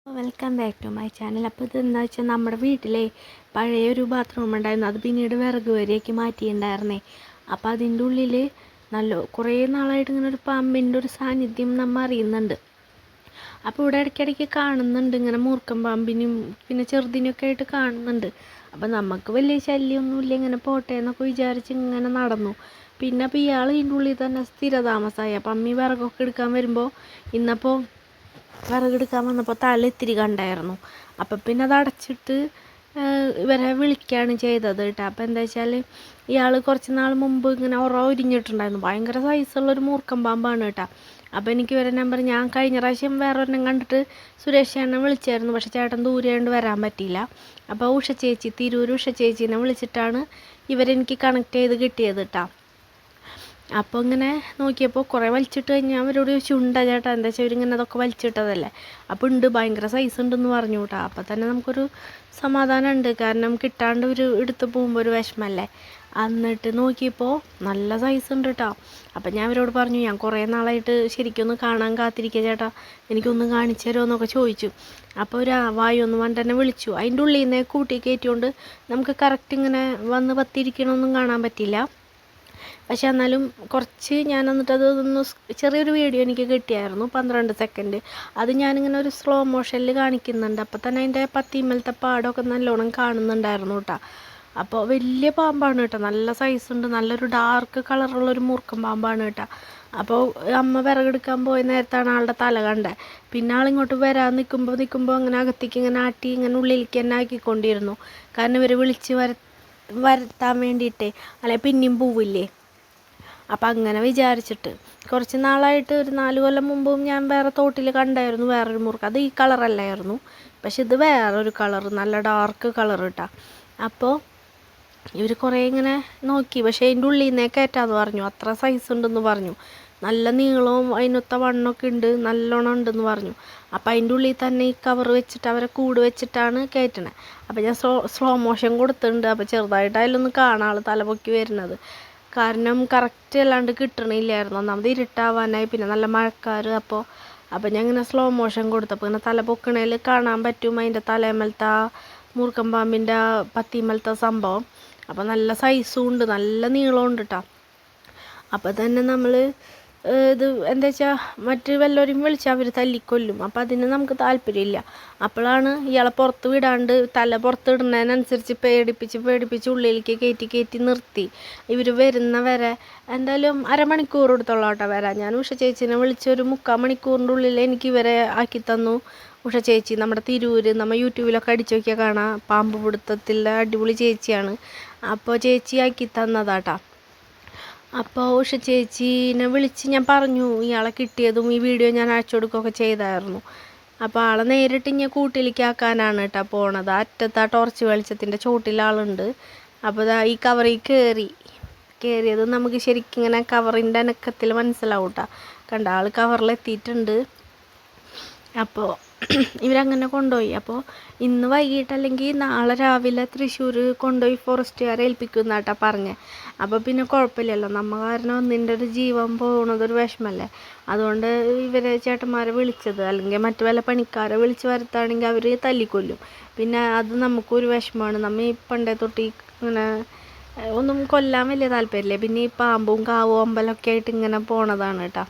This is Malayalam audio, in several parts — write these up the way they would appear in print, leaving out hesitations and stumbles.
Welcome back to my channel. അപ്പോൾ ഇതെന്താ വെച്ചാൽ നമ്മുടെ വീട്ടിലെ പഴയൊരു ബാത്റൂം ഉണ്ടായിരുന്നു. അത് പിന്നീട് വിറക് വരെയൊക്കെ മാറ്റിയിട്ടുണ്ടായിരുന്നേ. അപ്പോൾ അതിൻ്റെ ഉള്ളിൽ കുറേ നാളായിട്ട് ഇങ്ങനെ ഒരു പാമ്പിൻ്റെ ഒരു സാന്നിധ്യം നമ്മൾ അറിയുന്നുണ്ട്. അപ്പോൾ ഇവിടെ ഇടയ്ക്കിടയ്ക്ക് കാണുന്നുണ്ട് ഇങ്ങനെ മൂർക്കം പാമ്പിനും പിന്നെ ചെറുതിനൊക്കെ ആയിട്ട് കാണുന്നുണ്ട്. അപ്പോൾ നമുക്ക് വലിയ ശല്യമൊന്നുമില്ല, ഇങ്ങനെ പോട്ടെ എന്നൊക്കെ വിചാരിച്ച് ഇങ്ങനെ നടന്നു. പിന്നെ അപ്പോൾ ഇയാൾ ഇതിൻ്റെ ഉള്ളിൽ തന്നെ സ്ഥിരതാമസമായി. അപ്പം അമ്മി വിറകൊക്കെ എടുക്കാൻ വരുമ്പോൾ ഇന്നപ്പോൾ വിറകെടുക്കാൻ വന്നപ്പോൾ തല ഇത്തിരി കണ്ടായിരുന്നു. അപ്പം പിന്നെ അത് അടച്ചിട്ട് ഇവരെ വിളിക്കുകയാണ് ചെയ്തത് കേട്ടോ. അപ്പോൾ എന്താ വെച്ചാൽ ഇയാൾ കുറച്ച് നാൾ മുമ്പ് ഇങ്ങനെ ഉരിഞ്ഞിട്ടുണ്ടായിരുന്നു. ഭയങ്കര സൈസുള്ളൊരു മൂർക്കം പാമ്പാണ് കേട്ടോ. അപ്പോൾ എനിക്ക് ഇവരെ നമ്പർ ഞാൻ കഴിഞ്ഞ പ്രാവശ്യം വേറൊരെണ്ണം കണ്ടിട്ട് സുരേഷ് ചേട്ടനെ വിളിച്ചായിരുന്നു. പക്ഷേ ചേട്ടൻ ദൂരെയാണ്ട് വരാൻ പറ്റിയില്ല. അപ്പോൾ ഉഷ ചേച്ചി, തിരൂർ ഉഷ ചേച്ചീനെ വിളിച്ചിട്ടാണ് ഇവരെനിക്ക് കണക്ട് ചെയ്ത് കിട്ടിയത് കേട്ടോ. അപ്പോൾ ഇങ്ങനെ നോക്കിയപ്പോൾ കുറേ വലിച്ചിട്ട് കഴിഞ്ഞാൽ അവരോട് ചോദിച്ചു, ഉണ്ടാ ചേട്ടാ, എന്താ വെച്ചാൽ ഇവരിങ്ങനെ അതൊക്കെ വലിച്ചിട്ടതല്ലേ. അപ്പോൾ ഉണ്ട്, ഭയങ്കര സൈസ് ഉണ്ടെന്ന് പറഞ്ഞു കേട്ടോ. അപ്പോൾ തന്നെ നമുക്കൊരു സമാധാനം ഉണ്ട്, കാരണം കിട്ടാണ്ട് ഒരു എടുത്ത് പോകുമ്പോൾ ഒരു വിഷമല്ലേ. എന്നിട്ട് നോക്കിയപ്പോൾ നല്ല സൈസ് ഉണ്ട് കേട്ടോ. അപ്പം ഞാൻ അവരോട് പറഞ്ഞു, ഞാൻ കുറേ നാളായിട്ട് ശരിക്കൊന്ന് കാണാൻ കാത്തിരിക്കുക ചേട്ടാ, എനിക്കൊന്ന് കാണിച്ചു തരുമോ എന്നൊക്കെ ചോദിച്ചു. അപ്പോൾ ഒരു വായൊന്ന് വണ്ടെന്നെ വിളിച്ചു. അതിൻ്റെ ഉള്ളിൽ നിന്ന് കൂട്ടി കയറ്റിക്കൊണ്ട് നമുക്ക് കറക്റ്റ് ഇങ്ങനെ വന്ന് പത്തിരിക്കണമൊന്നും കാണാൻ പറ്റില്ല. പക്ഷെ എന്നാലും കുറച്ച് ഞാൻ എന്നിട്ട് അതൊന്ന് ചെറിയൊരു വീഡിയോ എനിക്ക് കിട്ടിയായിരുന്നു, 12 സെക്കൻഡ്. അത് ഞാനിങ്ങനെ ഒരു സ്ലോ മോഷനിൽ കാണിക്കുന്നുണ്ട്. അപ്പോൾ തന്നെ അതിൻ്റെ പത്തിമേലത്തെ പാടമൊക്കെ നല്ലോണം കാണുന്നുണ്ടായിരുന്നു കേട്ടോ. അപ്പോൾ വലിയ പാമ്പാണ് കേട്ടോ, നല്ല സൈസ് ഉണ്ട്, നല്ലൊരു ഡാർക്ക് കളറുള്ളൊരു മൂർക്കം പാമ്പാണ് കേട്ടോ. അപ്പോൾ അമ്മ വിറകെടുക്കാൻ പോയ നേരത്താണ് ആളുടെ തല കണ്ടത്. പിന്നെ ആളിങ്ങോട്ട് വരാൻ നിൽക്കുമ്പോൾ അങ്ങനെ അകത്തേക്ക് ഇങ്ങനെ ആട്ടി ഇങ്ങനെ ഉള്ളിലേക്ക് തന്നെ ആക്കിക്കൊണ്ടിരുന്നു. കാരണം ഇവർ വിളിച്ച് വരുത്താൻ വേണ്ടിയിട്ടേ, അല്ലെ പിന്നെയും പോവില്ലേ. അപ്പം അങ്ങനെ വിചാരിച്ചിട്ട് കുറച്ച് നാളായിട്ട് ഒരു 4 കൊല്ലം മുമ്പും ഞാൻ വേറെ തോട്ടിൽ കണ്ടായിരുന്നു വേറൊരു മൂർക്കം. അത് ഈ കളറല്ലായിരുന്നു, പക്ഷെ ഇത് വേറൊരു കളറ്, നല്ല ഡാർക്ക് കളർ കേട്ടോ. അപ്പോൾ ഇവർ കുറേ ഇങ്ങനെ നോക്കി, പക്ഷേ അതിൻ്റെ ഉള്ളിൽ നിന്നേ കയറ്റാന്ന് പറഞ്ഞു. അത്ര സൈസ് ഉണ്ടെന്ന് പറഞ്ഞു, നല്ല നീളവും അതിനൊത്ത വണ്ണമൊക്കെ ഉണ്ട്, നല്ലോണം ഉണ്ടെന്ന് പറഞ്ഞു. അപ്പം അതിൻ്റെ ഉള്ളിൽ തന്നെ ഈ കവർ വെച്ചിട്ട് അവരെ കൂട് വെച്ചിട്ടാണ് കയറ്റണത്. അപ്പം ഞാൻ സ്ലോ മോഷൻ കൊടുത്തിട്ടുണ്ട്. അപ്പോൾ ചെറുതായിട്ടായാലൊന്ന് കാണാം ആൾ തലപൊക്കി വരുന്നത്, കാരണം കറക്റ്റ് അല്ലാണ്ട് കിട്ടണില്ലായിരുന്നു. ഒന്നാമത് ഇരുട്ടാവാനായി, പിന്നെ നല്ല മഴക്കാർ. അപ്പോൾ ഞാൻ ഇങ്ങനെ സ്ലോ മോഷൻ കൊടുത്തപ്പോൾ ഇങ്ങനെ തല പൊക്കണേൽ കാണാൻ പറ്റും അതിൻ്റെ തലേമലത്തെ ആ മൂർക്കം പാമ്പിൻ്റെ ആ പത്തിമലത്തെ സംഭവം. അപ്പോൾ നല്ല സൈസും ഉണ്ട്, നല്ല നീളമുണ്ട് കേട്ടോ. അപ്പോൾ തന്നെ നമ്മൾ ഇത് എന്താ വെച്ചാൽ മറ്റ് വല്ലവരും വിളിച്ചാൽ അവർ തല്ലിക്കൊല്ലും. അപ്പോൾ അതിന് നമുക്ക് താല്പര്യമില്ല. അപ്പോഴാണ് ഇയാളെ പുറത്ത് വിടാണ്ട് തല പുറത്തിടുന്നതിനനുസരിച്ച് പേടിപ്പിച്ച് ഉള്ളിലേക്ക് കയറ്റി നിർത്തി. ഇവർ വരുന്നവരെ എന്തായാലും അരമണിക്കൂർ എടുത്തോളാം കേട്ടോ വരാൻ. ഞാൻ ഉഷ ചേച്ചീനെ വിളിച്ച് ഒരു 3/4 മണിക്കൂറിൻ്റെ ഉള്ളിൽ എനിക്ക് ഇവരെ ആക്കി തന്നു ഉഷ ചേച്ചി. നമ്മുടെ തിരൂര്, നമ്മൾ യൂട്യൂബിലൊക്കെ അടിച്ചു നോക്കിയാൽ കാണാം, പാമ്പ് പിടുത്തത്തിലെ അടിപൊളി ചേച്ചിയാണ്. അപ്പോൾ ചേച്ചി ആക്കി തന്നതാട്ടോ. അപ്പോൾ ഉഷ ചേച്ചീനെ വിളിച്ച് ഞാൻ പറഞ്ഞു ഇയാളെ കിട്ടിയതും ഈ വീഡിയോ ഞാൻ അയച്ചു കൊടുക്കുകയൊക്കെ ചെയ്തായിരുന്നു. അപ്പോൾ ആളെ നേരിട്ട് ഇങ്ങനെ കൂട്ടിലേക്ക് ആക്കാനാണ് കേട്ടോ പോണത്. അറ്റത്ത് ആ ടോർച്ച് വെളിച്ചത്തിൻ്റെ ചോട്ടിൽ ആളുണ്ട്. അപ്പോൾ ഈ കവറിൽ കയറിയത് നമുക്ക് ശരിക്കും ഇങ്ങനെ കവറിൻ്റെ അനക്കത്തിൽ മനസ്സിലാവും കേട്ടോ. കണ്ട ആൾ കവറിലെത്തിയിട്ടുണ്ട്. അപ്പോൾ ഇവരങ്ങനെ കൊണ്ടുപോയി. അപ്പോൾ ഇന്ന് വൈകിട്ട് അല്ലെങ്കിൽ നാളെ രാവിലെ തൃശ്ശൂർ കൊണ്ടുപോയി ഫോറസ്റ്റുകാരെ ഏൽപ്പിക്കുന്ന കേട്ടോ പറഞ്ഞത്. അപ്പോൾ പിന്നെ കുഴപ്പമില്ലല്ലോ, നമ്മൾ കാരണം ഒന്നിൻ്റെ ഒരു ജീവൻ പോകുന്നതൊരു വിഷമല്ലേ. അതുകൊണ്ട് ഇവരെ ചേട്ടന്മാരെ വിളിച്ചത്, അല്ലെങ്കിൽ മറ്റു വല്ല പണിക്കാരെ വിളിച്ച് വരുത്താണെങ്കിൽ അവർ തല്ലിക്കൊല്ലും. പിന്നെ അത് നമുക്കൊരു വിഷമമാണ്. നമ്മൾ ഈ പണ്ടേ തൊട്ട് ഇങ്ങനെ ഒന്നും കൊല്ലാൻ വലിയ താല്പര്യമില്ലേ. പിന്നെ ഈ പാമ്പും കാവും അമ്പലമൊക്കെ ആയിട്ട് ഇങ്ങനെ പോണതാണ് കേട്ടോ.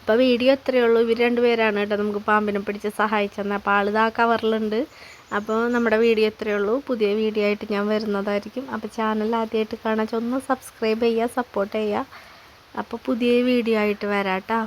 അപ്പോൾ വീഡിയോ എത്രയേ ഉള്ളൂ. ഇവർ 2 പേരാണ് കേട്ടോ നമുക്ക് പാമ്പിനെ പിടിച്ച് സഹായിച്ചെന്ന്. അപ്പോൾ ആളിത് ആ കവറിലുണ്ട്. അപ്പോൾ നമ്മുടെ വീഡിയോ എത്രയേ ഉള്ളൂ. പുതിയ വീഡിയോ ആയിട്ട് ഞാൻ വരുന്നതായിരിക്കും. അപ്പോൾ ചാനൽ ആദ്യമായിട്ട് കാണാൻ ഒന്ന് സബ്സ്ക്രൈബ് ചെയ്യുക, സപ്പോർട്ട് ചെയ്യുക. അപ്പോൾ പുതിയ വീഡിയോ ആയിട്ട് വരാം കേട്ടോ.